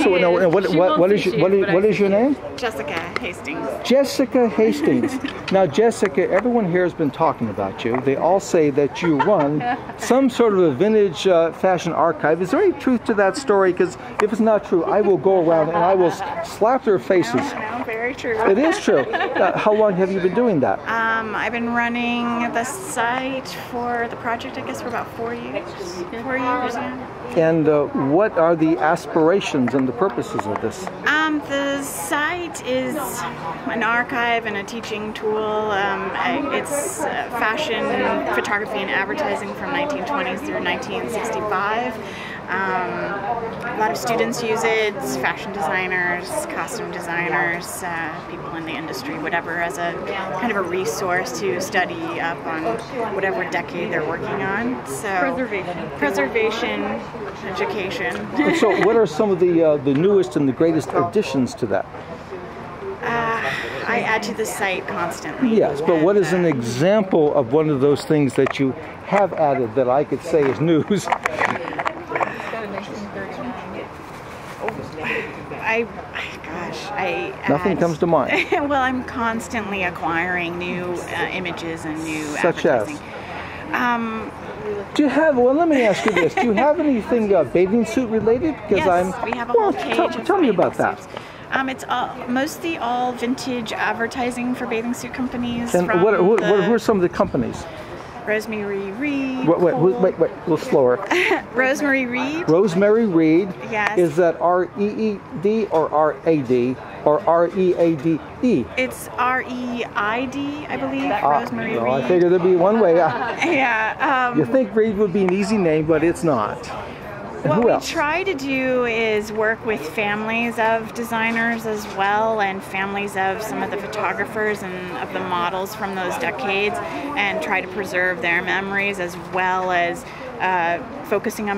So now, what is your name? Jessica Hastings. Jessica Hastings. Now, Jessica, everyone here has been talking about you. They all say that you run some sort of a vintage fashion archive. Is there any truth to that story? Because if it's not true, I will go around and I will slap their faces. No, very true. It is true. How long have you been doing that? I've been running the site for the project, I guess, for about 4 years. 4 years, yeah. And what are the aspirations and the purposes of this? The site is an archive and a teaching tool. It's fashion, photography, and advertising from 1920s through 1965. A lot of students use it, fashion designers, costume designers, people in the industry, whatever, as a kind of a resource to study up on whatever decade they're working on. So preservation, education. And so what are some of the newest and the greatest additions to that? I add to the site constantly. Yes, but what is an example of one of those things that you have added that I could say is news? Nothing comes to mind. Well, I'm constantly acquiring new images and new Such advertising. Do you have, well, let me ask you this. Do you have anything bathing suit related? Yes, we have a whole page of tell me about bathing that. suits. It's mostly all vintage advertising for bathing suit companies. And who are some of the companies? Rosemary Reed. Wait, a little slower. Rosemary Reed. Rosemary Reed. Yes. Is that R-E-E-D or R-A-D or R-E-A-D-E? It's R-E-I-D, I believe. Rosemary Reed. I figured there'd be one way. Yeah. You think Reed would be an easy name, but it's not. What we try to do is work with families of designers as well, and families of some of the photographers and of the models from those decades, and try to preserve their memories, as well as focusing on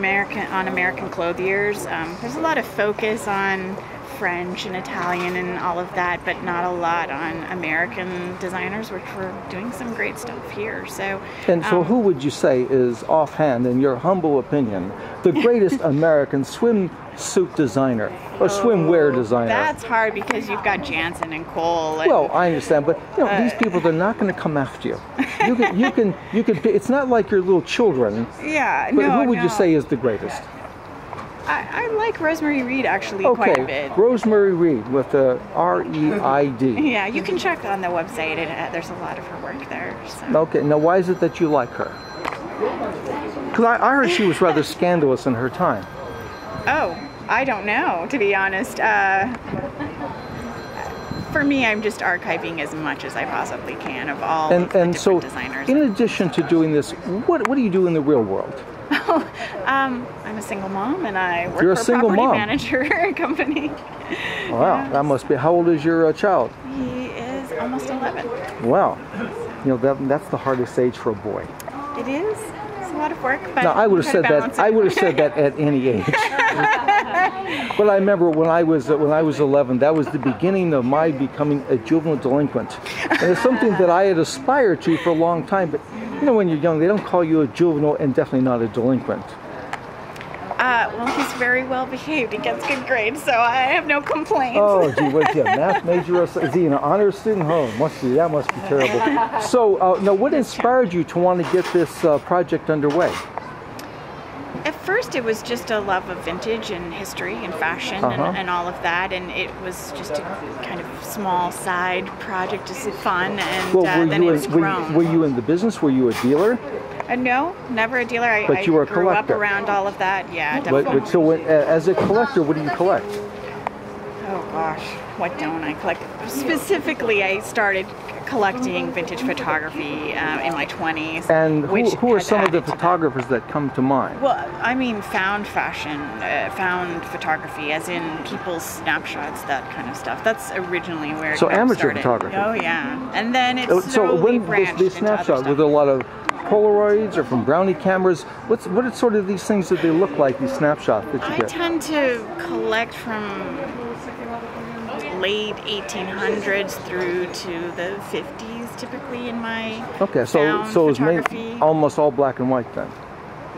American clothiers. There's a lot of focus on French and Italian and all of that, but not a lot on American designers, which we're doing some great stuff here. So, so who would you say is offhand, in your humble opinion, the greatest American swimsuit designer or swimwear designer? That's hard because you've got Jansen and Cole. And, well, I understand, but you know, these people, they're not going to come after you. You can. It's not like your little children. Yeah. But who would you say is the greatest? I like Rosemary Reed actually quite a bit. Rosemary Reed with the R-E-I-D. Yeah, you can check on the website, and there's a lot of her work there. So. Okay, now why is it that you like her? Because I heard she was rather scandalous in her time. Oh, I don't know, to be honest. For me, I'm just archiving as much as I possibly can of all the different designers. In addition to doing this, what do you do in the real world? I'm a single mom, and I work You're for a single property mom. manager company. Wow, Yes. that must be. How old is your child? He is almost 11. Wow, you know that's the hardest age for a boy. It is. It's a lot of work. But now I would have said that. I would have said that at any age. But I remember when I was 11, that was the beginning of my becoming a juvenile delinquent, and it's something that I had aspired to for a long time. But you know, when you're young, they don't call you a juvenile, and definitely not a delinquent. Well, he's very well behaved. He gets good grades, so I have no complaints. Oh, gee, what's he, a math major? Is he an honors student? Oh, that must be terrible. So, now what inspired you to want to get this project underway? At first, it was just a love of vintage and history and fashion and all of that, and it was just a kind of small side project, just fun, and then it's grown. Were you in the business? Were you a dealer? No, never a dealer. But you were a grew up collector. around all of that, yeah, definitely. But so as a collector, what do you collect? Oh gosh, what don't I collect? Specifically, I started collecting vintage photography in my 20s. And who are some of the photographers that come to mind? Well, I mean, found fashion, found photography, as in people's snapshots, that kind of stuff. That's originally where it So amateur started. photography. Oh yeah, and then it slowly branched these into other snapshots, stuff. with a lot of Polaroids or from Brownie cameras, what are sort of these things that they look like, these snapshots that you get? I tend to collect from late 1800s through to the 50s, typically in my so it's photography. almost all black and white then.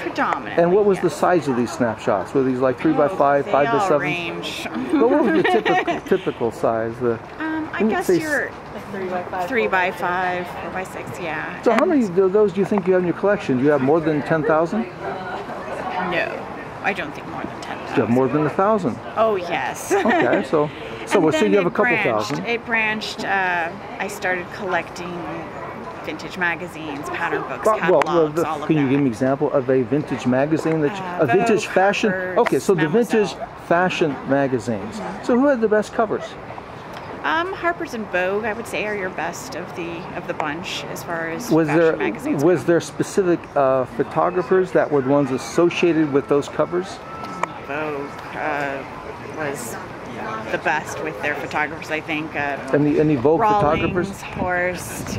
Predominantly. And what was the yes. size of these snapshots? Were these like 3x5, 5x7? Range. Well, what was the typical size? I guess you're 3x5, 4x6, yeah. So how many of those do you think you have in your collection? Do you have more than 10,000? No, I don't think more than 10,000. Do you have more than 1,000? Oh yes. Okay, so you have a couple thousand. It branched. I started collecting vintage magazines, pattern books, catalogs, all of that. Can you give me an example of a vintage magazine a vintage fashion? Harper's, Okay, so the Mademoiselle. vintage fashion magazines. So who had the best covers? Harper's and Vogue, I would say, are your best of the bunch as far as fashion magazines. Was there specific photographers that were the ones associated with those covers? Vogue was the best with their photographers, I think. Any Vogue Rawlings, photographers? Horst.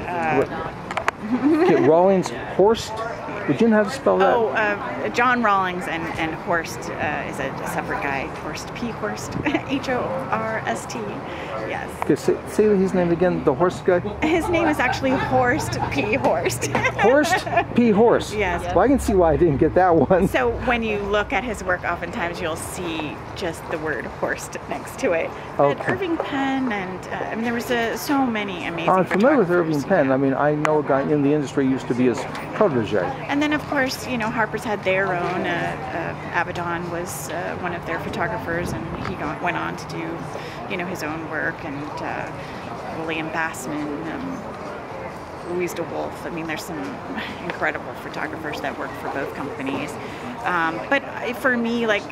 Okay, Rawlings, Horst. Would you know how to spell that? Oh, John Rawlings and Horst is a separate guy. Horst, P. Horst, H-O-R-S-T. Yes. Okay, say his name again, the Horst guy? His name is actually Horst P. Horst. Horst P. Horst? Yes. Well, I can see why I didn't get that one. So when you look at his work, oftentimes you'll see just the word Horst next to it. But Okay. Irving Penn and, I mean, there was so many amazing I'm familiar with Irving photographers, Penn. yeah. I mean, I know a guy in the industry who used to be his protege. And then, of course, you know, Harper's had their own. Abaddon was one of their photographers, and he went on to do, you know, his own work. And William Bassman, Louise DeWolf. I mean, there's some incredible photographers that work for both companies. But for me, like,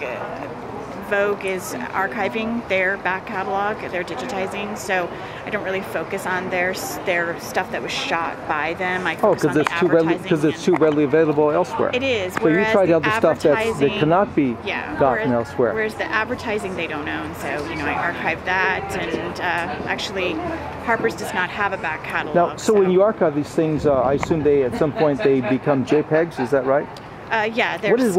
Vogue is archiving their back catalog, they're digitizing, so I don't really focus on their stuff that was shot by them. I focus on the advertising. Because it's too readily available elsewhere. It is. So you try to have the stuff that cannot be gotten elsewhere. Whereas the advertising they don't own, so you know I archive that, and actually Harper's does not have a back catalog. Now, so when you archive these things, I assume at some point they become JPEGs. Is that right? Yeah, they're what is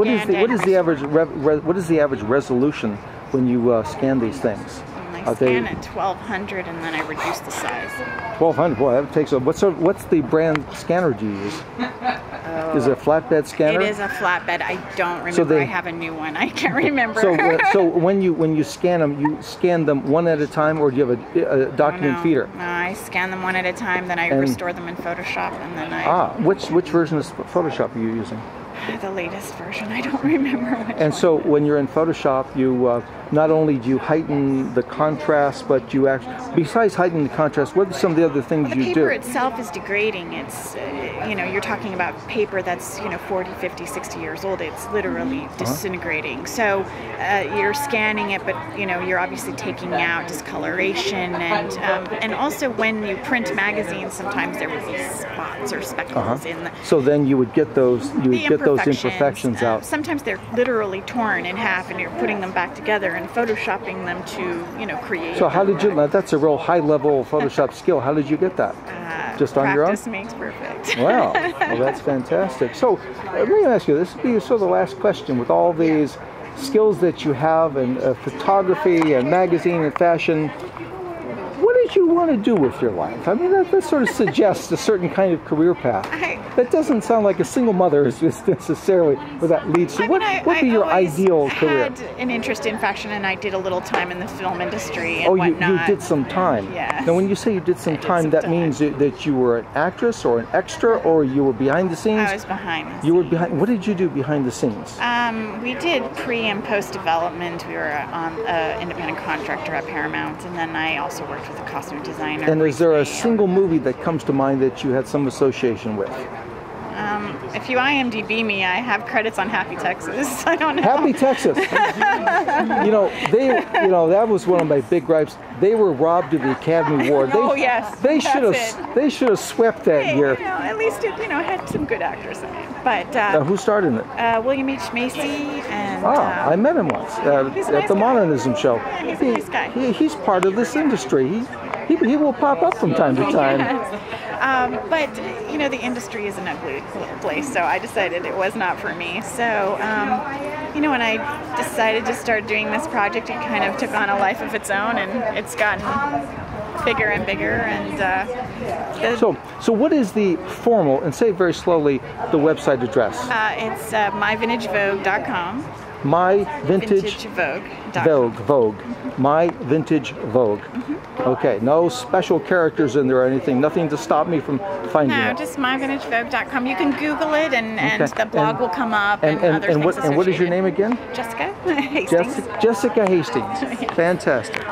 the average resolution when you scan these things? I scan at 1200 and then I reduce the size. 1200, boy, that takes a. What's the brand scanner do you use? Is it a flatbed scanner? It is a flatbed. I don't remember. I have a new one. I can't remember. So when you scan them, you scan them one at a time, or do you have a document feeder? No, I scan them one at a time, then I restore them in Photoshop, and then I. Which version of Photoshop are you using? The latest version. I don't remember which And one. so when you're in Photoshop, you not only do you heighten the contrast, but you actually, besides heightening the contrast, what are some of the other things you do? The paper itself is degrading. It's, you know, you're talking about paper that's, you know, 40, 50, 60 years old. It's literally disintegrating. So you're scanning it, but, you know, you're obviously taking out discoloration. And also when you print magazines, sometimes there would be spots or speckles in the... So then you would get those, imperfections out. Sometimes they're literally torn in half, and you're putting them back together and photoshopping them to, you know, create. So how did you? That's a real high-level Photoshop skill. How did you get that? Just on your own? Practice makes perfect. Wow, well that's fantastic. So let me ask you. This would be sort of the last question. With all these skills that you have in photography and magazine and fashion, what did you want to do with your life? I mean, that sort of suggests a certain kind of career path. That doesn't sound like a single mother is necessarily where that leads to. What would be your ideal career? I had an interest in fashion, and I did a little time in the film industry and whatnot. You did some time. Yes. Now, when you say you did some time, that means that you were an actress or an extra, or you were behind the scenes? I was behind the scenes. You were behind. What did you do behind the scenes? We did pre and post development. We were on independent contractor at Paramount, and then I also worked with a costume designer. And is there a single movie that comes to mind that you had some association with? If you IMDb me, I have credits on Happy Texas. I don't know. Happy Texas. That was one of my big gripes. They were robbed of the Academy Award. Yes. They should have swept that year. You know, at least it had some good actors in it. But who starred in it? William H. Macy and. I met him once at the Modernism show. Yeah, he's a nice guy. He's part of this industry. He will pop up from time to time. Yes. But you know, the industry is an ugly place, so I decided it was not for me. So you know, when I decided to start doing this project, it kind of took on a life of its own, and it's gotten bigger and bigger. And so what is the formal, and say it very slowly, the website address? It's myvintagevogue.com. My Vintage Vogue. My Vintage Vogue. Okay, no special characters in there or anything. Nothing to stop me from finding it. No, just myvintagevogue.com. You can Google it, and the blog will come up. And other things what is your name again? Jessica Hastings. Jessica Hastings. Fantastic.